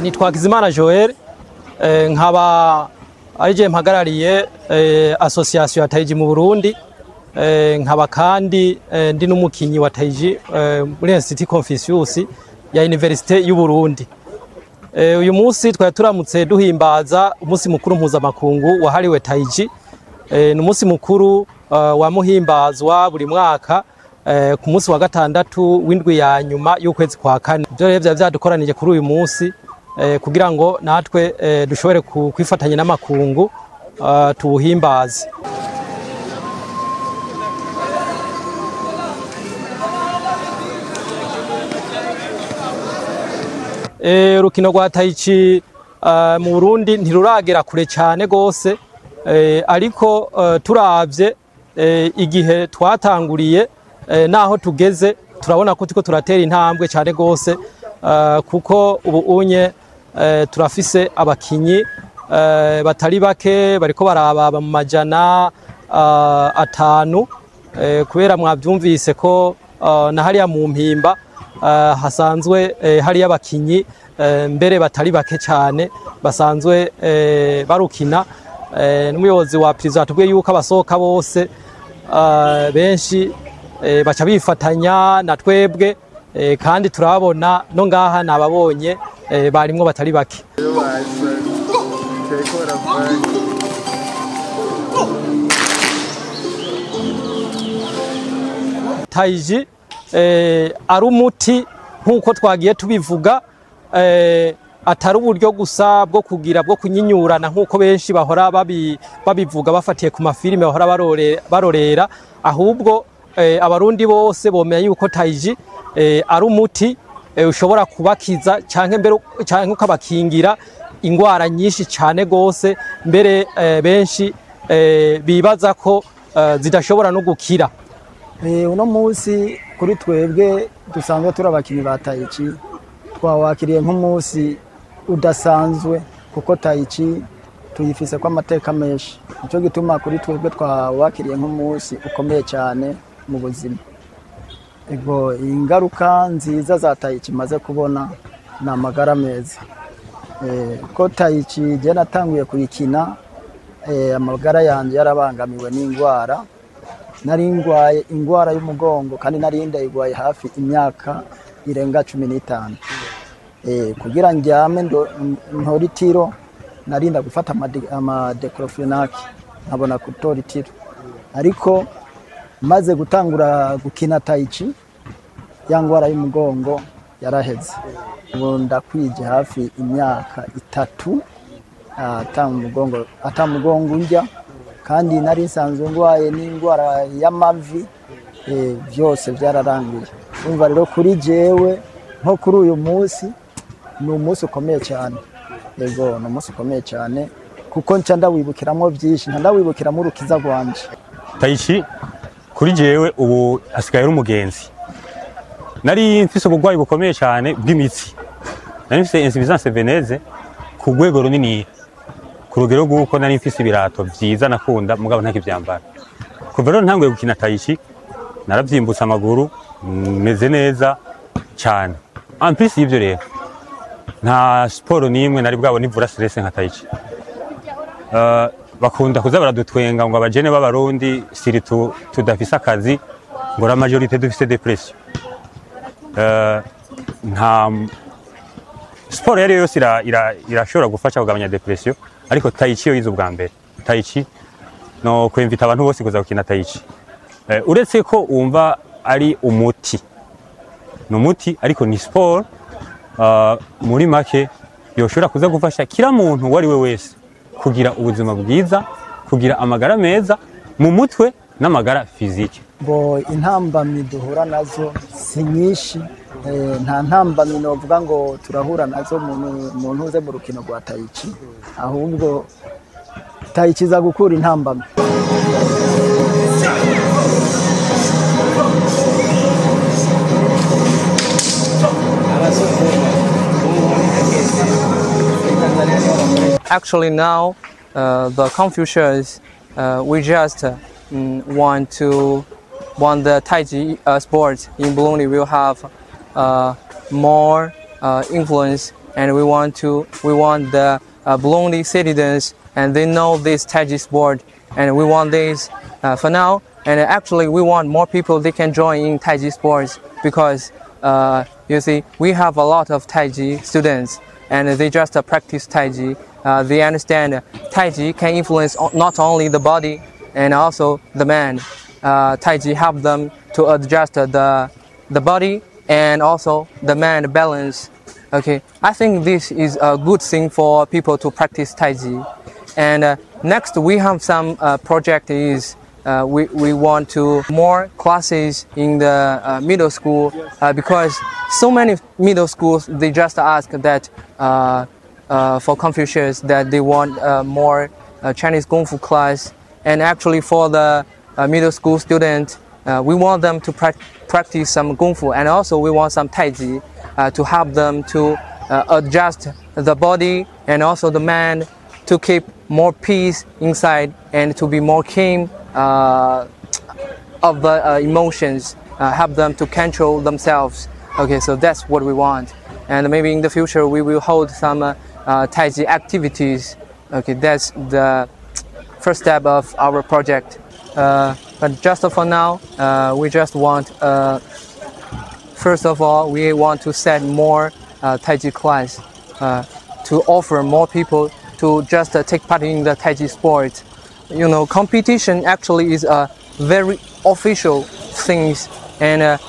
Nitwa Kizimana Joel, nkaba arije mpagarariye association ya Taiji mu Burundi, nkaba kandi ndi n'umukinyi wa Taiji muri Institut Confucius ya Université y'u Burundi. Uyu munsi twari turamutse duhimbaza umunsi mukuru mpuzamakungu wahariwe Taiji. Ni umunsi mukuru wa muhimbazwa buri mwaka ku munsi wa gatandatu w'indwi ya nyuma y'ukwezi kwa kane. Ibyo rero byadukoranije kuri uyu munsi kugira ngo natwe dushobore kwifatanya n'amakungu tuwuhimbaze. Urukino rwa Taiji mu Burundi ntiruragera kure cyane gose, ariko turavye igihe twatanguriye naho tugeze turabona ko tuko turatera intambwe cyane gose, kuko ubu unye turafise abakinyi batari bake bariko baraba mu majana 5, kubera mwavyumvise ko na hariya mu mpimba hasanzwe hariya abakinyi mbere batari bake cyane basanzwe barukina. N'umuyobozi wa Prizo atubwiye yuko abasohoka bose benshi baca bifatanya na twebwe, kandi turabona no ngaha nababonye barimwo batari bake. Taiji ari umuti nkuko twagiye tubivuga, atari uburyo gusa bwo kugira bwo kunyinyurana nkuko benshi bahora babivuga bafatiye ku mafilime bahora barorera, ahubwo abarundi bose bomenya yuko Taiji ari umuti ushobora kubakiza canke ukabakingira ingwara nyinshi cyane gose, mbere benshi bibaza ko zidashobora no gukira. Uno munsi kuri twebwe dusanzwe turi abakinyi ba Taiji twawakiriye nk'umunsi udasanzwe, kuko Taiji tuyifise ko amateka menshi, nico gituma kuri twebwe twawakiriye nk'umunsi ukomeye cyane mu buzima. Ego ingaruka nziza za Taiji maze kubona na magara meza. Ko Taiji je natanguye kuyikina amagara yanje yarabangamiwe n'ingwara, nari ngwaye ingwara y'umugongo kandi nari ndayigwaye hafi imyaka irenga 15. Kugira njyame ntora itiro narinda gufata ama diclofenac nkabona gutora itiro, ariko maze gutangura gukina Taiji ya ngwara y'umugongo yaraheze. Ubu ndakwije hafi imyaka 3 atamugongo njya, kandi nari nsanzwe ngwaye n'ingwara y'amavi, byose byararangiye. Umva rero kuri jewe nko kuri uyu munsi ni umunsi ukomeye cyane. Yego ni umunsi ukomeye cyane kuko nca ndawibukiramo byinshi, ndawibukiramo urukiza rwanje. Taiji kuri jewe ubu asigaye ari umugenzi. Nari mfise ubugwayi bukomeye cyane bw'imitsi, nari mfise insuffisance veineuse ku rwego runini, ku rugero rw'uko nari mfise ibirato vyiza nakunda mugabo ntakivyambara. Kuva rero ntanguye gukina Taiji naravyimbutse amaguru meze neza cyane. En plus y'ivyo rero nta sport nimwe nari bwabo nivura stress nka Taiji. Bakunda kuza baradutwenga ngo abajene b'abarundi siri tudafise akazi ngo la majorité dufise depression. Nta sport yari yose irashobora gufasha kugabanya depression, ariko Taiji yo yize ubwa mbere. Taiji no kwemvita abantu bose kuza gukina Taiji. Uretse ko umva ari umuti, no muti ariko ni sport muri make yoshobora kuza gufasha kila muntu wari we wese kugira ubuzima bwiza, kugira amagara meza mu mutwe n'amagara physique. Bo intambamyi duhura nazo si nyinshi, nta ntambamyi novuga ngo turahura nazo mu ntuze mu rukino rwa Taiji, ahubwo Taiji za gukura intambamyi. Actually now, the Confucius, we just want the Taiji sport in Burundi will have more influence and we want the Burundi citizens, and they know this Taiji sport, and we want this for now. And actually, we want more people they can join in Taiji sports because you see, we have a lot of Taiji students, and they just practice Taiji. They understand Taiji can influence not only the body and also the man. Taiji help them to adjust the body and also the man balance. Okay, I think this is a good thing for people to practice Taiji. And next, we have some project is we want to more classes in the middle school because so many middle schools they just ask that for Confucius that they want more Chinese Kung Fu class, and actually for the middle school students we want them to practice some Kung Fu, and also we want some Taiji to help them to adjust the body and also the man to keep more peace inside and to be more calm of the emotions, help them to control themselves. Okay, so that's what we want. And maybe in the future we will hold some Taiji activities. Okay, that's the first step of our project. But just for now, we just want, first of all, we want to set more Taiji class to offer more people to just take part in the Taiji sport. You know, competition actually is a very official thing, and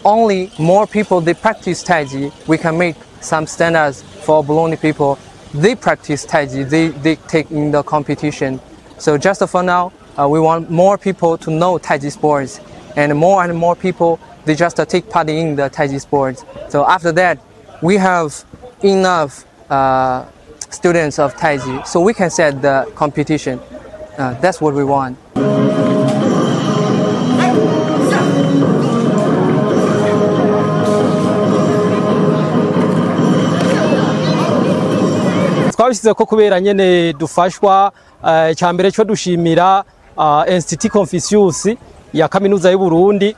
only more people they practice Taiji, we can make some standards for Burundi people. They practice Taiji, they take in the competition. So just for now, we want more people to know Taiji sports, and more people they just take part in the Taiji sports. So after that, we have enough students of Taiji, so we can set the competition. That's what we want. Twabishyize ko kubera nyene dufashwa cyambere cyo dushimira Institut Confucius ya Kaminuza y'u Burundi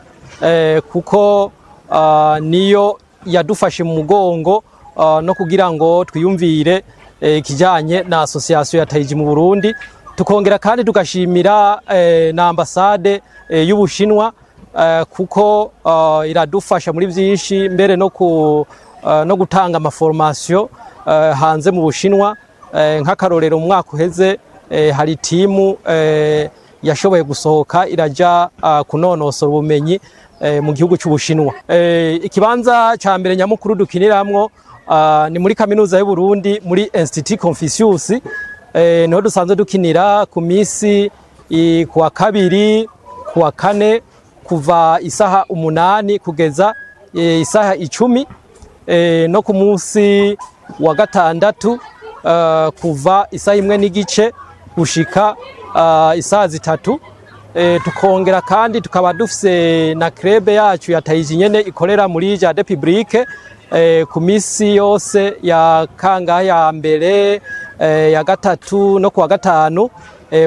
kuko niyo yadufashe mu mugongo no kugira ngo twiyumvire kijanye na association ya Taiji mu Burundi, tukongera kandi tugashimira na ambassade y'Ubushinwa kuko iradufasha muri byinshi mbere no gutanga amaformation hanze mu Bushinwa. Nk'akarorero mu mwaka uheze hari timu yashoboye gusohoka iraja kunonosora ubumenyi mu gihugu cy'Ubushinwa. Ikibanza cya mbere nyamukuru dukiniramwo ni muri Kaminuza y'u Burundi muri Institut Confucius, niho dusanzwe dukinira ku minsi kuwa kabiri kuwa kane kuva isaha 8 kugeza isaha 10, no ku munsi wa gatandatu kuva isaha 1 n'igice gushika isaha 3. Tukongera kandi tukaba dufise na club yacu ya Taiji nyene ikorera muri Jardin Public ku misi yose ya kanga ya mbere ya gatatu no kuwa gatanu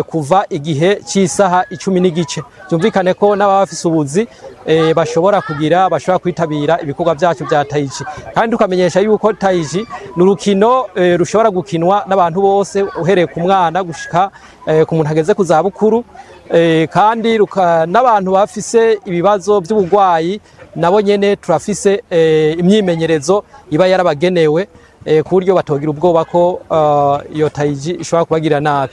kuva igihe cy'isaha 10 n'igice. Byumvikane ko n'abafise ubuzi bashobora kwitabira ibikorwa byacu bya Taiji, kandi tukamenyesha yuko Taiji n'urukino rushobora gukinwa n'abantu bose uhereye ku mwana gushika ku muntu ageze ku zabukuru, kandi n'abantu bafise ibibazo by'ubugwayi nabo nyene turafise imyimenyerezo iba yarabagenewe ku buryo batogira ubwoba ko iyo Taiji ishobora kubagira nabi.